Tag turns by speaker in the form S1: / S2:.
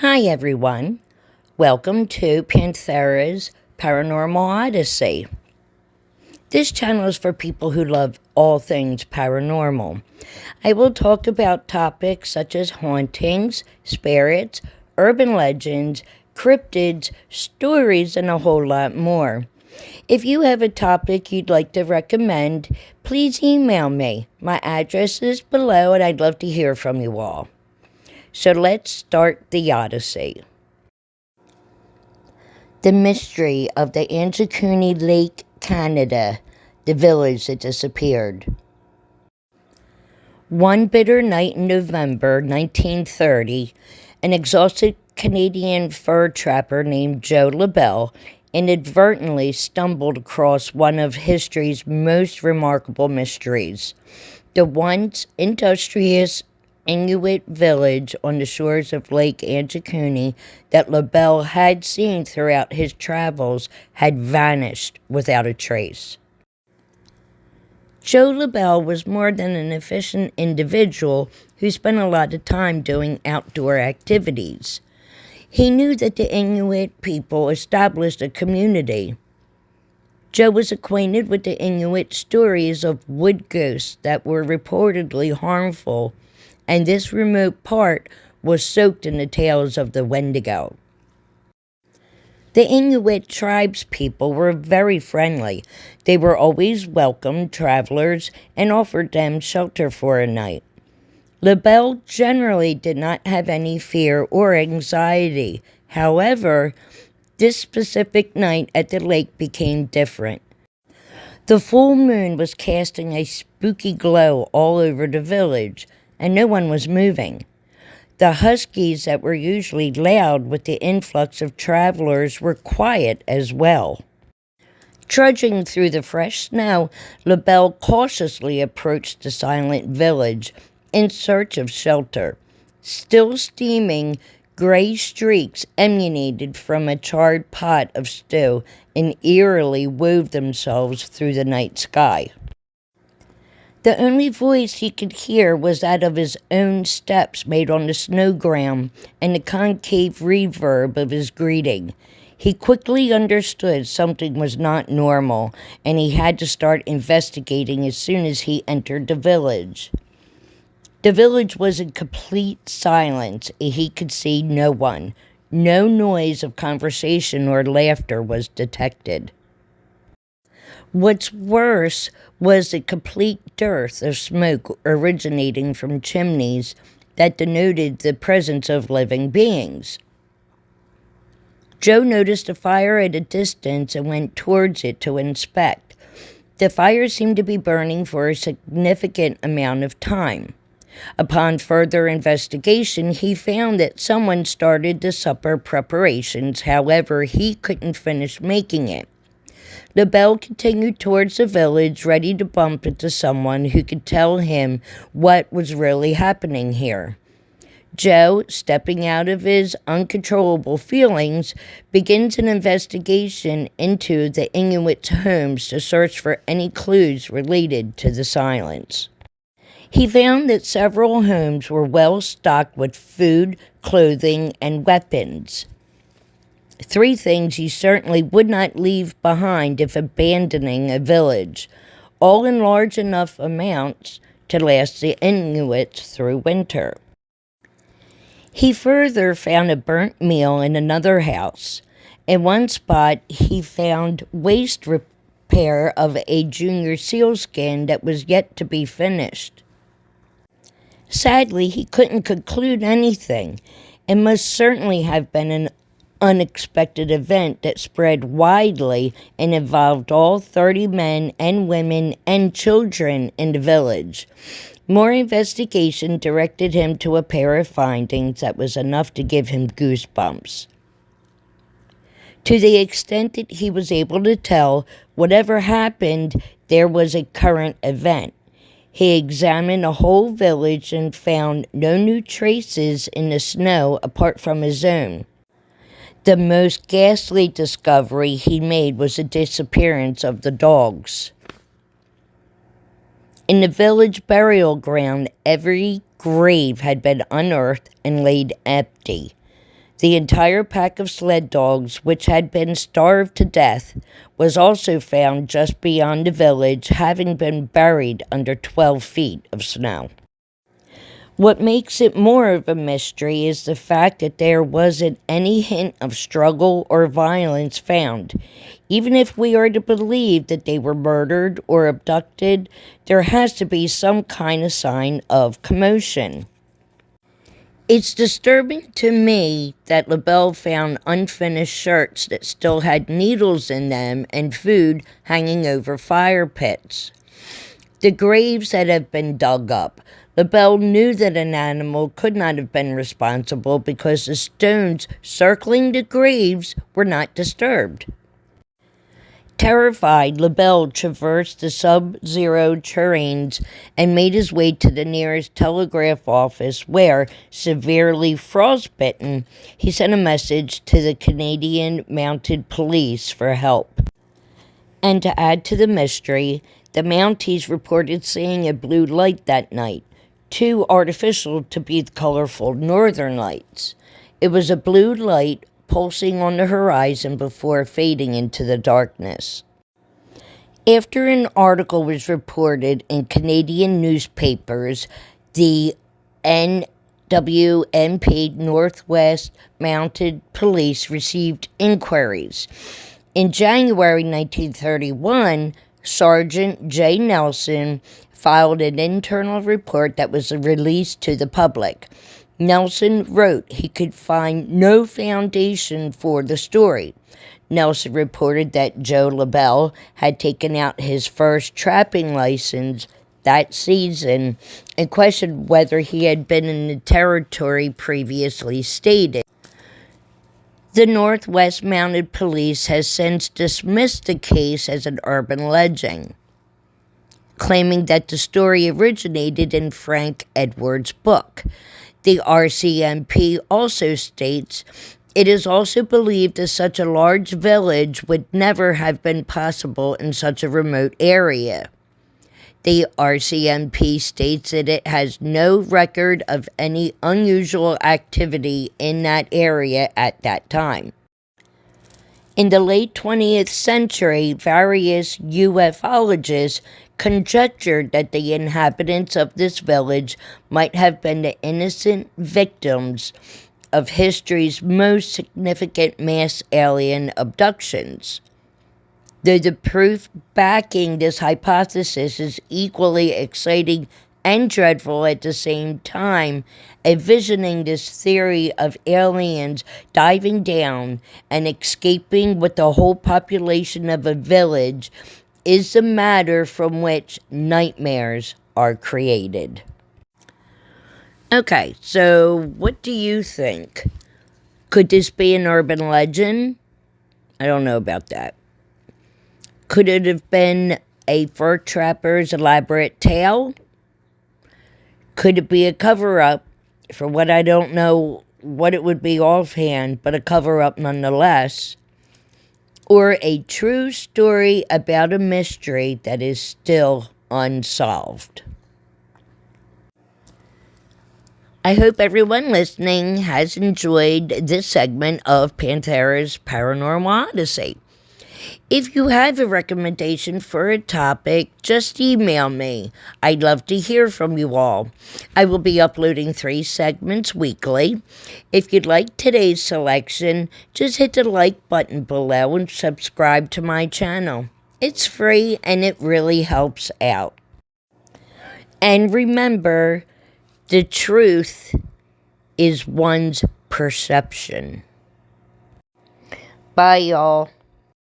S1: Hi everyone, welcome to Panthera's Paranormal Odyssey. This channel is for people who love all things paranormal. I will talk about topics such as hauntings, spirits, urban legends, cryptids, stories, and a whole lot more. If you have a topic you'd like to recommend, please email me. My address is below and I'd love to hear from you all. So let's start the Odyssey. The mystery of the Anjikuni Lake, Canada, the village that disappeared. One bitter night in November 1930, an exhausted Canadian fur trapper named Joe Labelle inadvertently stumbled across one of history's most remarkable mysteries. The once industrious Inuit village on the shores of Lake Anjikuni that Labelle had seen throughout his travels had vanished without a trace. Joe Labelle was more than an efficient individual who spent a lot of time doing outdoor activities. He knew that the Inuit people established a community. Joe was acquainted with the Inuit stories of wood ghosts that were reportedly harmful, and this remote part was soaked in the tales of the Wendigo. The Inuit tribespeople were very friendly. They were always welcomed travelers and offered them shelter for a night. Labelle generally did not have any fear or anxiety. However, this specific night at the lake became different. The full moon was casting a spooky glow all over the village, and no one was moving. The huskies that were usually loud with the influx of travelers were quiet as well. Trudging through the fresh snow, Labelle cautiously approached the silent village in search of shelter. Still steaming, gray streaks emanated from a charred pot of stew and eerily wove themselves through the night sky. The only voice he could hear was that of his own steps made on the snow ground and the concave reverb of his greeting. He quickly understood something was not normal, and he had to start investigating as soon as he entered the village. The village was in complete silence, and he could see no one. No noise of conversation or laughter was detected. What's worse was the complete dearth of smoke originating from chimneys that denoted the presence of living beings. Joe noticed a fire at a distance and went towards it to inspect. The fire seemed to be burning for a significant amount of time. Upon further investigation, he found that someone started the supper preparations. However, he couldn't finish making it. Labelle continued towards the village, ready to bump into someone who could tell him what was really happening here. Joe, stepping out of his uncontrollable feelings, begins an investigation into the Inuits' homes to search for any clues related to the silence. He found that several homes were well stocked with food, clothing, and weapons. 3 things he certainly would not leave behind if abandoning a village, all in large enough amounts to last the Inuits through winter. He further found a burnt meal in another house. In one spot, he found waste repair of a junior sealskin that was yet to be finished. Sadly, he couldn't conclude anything. It must certainly have been an unexpected event that spread widely and involved all 30 men and women and children in the village. More investigation directed him to a pair of findings that was enough to give him goosebumps. To the extent that he was able to tell, whatever happened, there was a current event. He examined the whole village and found no new traces in the snow apart from his own. The most ghastly discovery he made was the disappearance of the dogs. In the village burial ground, every grave had been unearthed and laid empty. The entire pack of sled dogs, which had been starved to death, was also found just beyond the village, having been buried under 12 feet of snow. What makes it more of a mystery is the fact that there wasn't any hint of struggle or violence found. Even if we are to believe that they were murdered or abducted, there has to be some kind of sign of commotion. It's disturbing to me that Labelle found unfinished shirts that still had needles in them and food hanging over fire pits. The graves that have been dug up. Labelle knew that an animal could not have been responsible because the stones circling the graves were not disturbed. Terrified, Labelle traversed the sub-zero terrains and made his way to the nearest telegraph office where, severely frostbitten, he sent a message to the Canadian Mounted Police for help. And to add to the mystery, the Mounties reported seeing a blue light that night, too artificial to be the colorful northern lights. It was a blue light pulsing on the horizon before fading into the darkness. After an article was reported in Canadian newspapers, the NWMP Northwest Mounted Police received inquiries. In January 1931, Sergeant J. Nelson filed an internal report that was released to the public. Nelson wrote he could find no foundation for the story. Nelson reported that Joe Labelle had taken out his first trapping license that season and questioned whether he had been in the territory previously stated. The Northwest Mounted Police has since dismissed the case as an urban legend, claiming that the story originated in Frank Edwards' book. The RCMP also states, it is also believed that such a large village would never have been possible in such a remote area. The RCMP states that it has no record of any unusual activity in that area at that time. In the late 20th century, various ufologists conjectured that the inhabitants of this village might have been the innocent victims of history's most significant mass alien abductions. Though the proof backing this hypothesis is equally exciting and dreadful at the same time, envisioning this theory of aliens diving down and escaping with the whole population of a village is the matter from which nightmares are created. Okay, so what do you think? Could this be an urban legend? I don't know about that. Could it have been a fur trapper's elaborate tale? Could it be a cover-up? For what I don't know what it would be offhand, but a cover-up nonetheless. Or a true story about a mystery that is still unsolved. I hope everyone listening has enjoyed this segment of Panthera's Paranormal Odyssey. If you have a recommendation for a topic, just email me. I'd love to hear from you all. I will be uploading 3 segments weekly. If you'd like today's selection, just hit the like button below and subscribe to my channel. It's free and it really helps out. And remember, the truth is one's perception. Bye, y'all.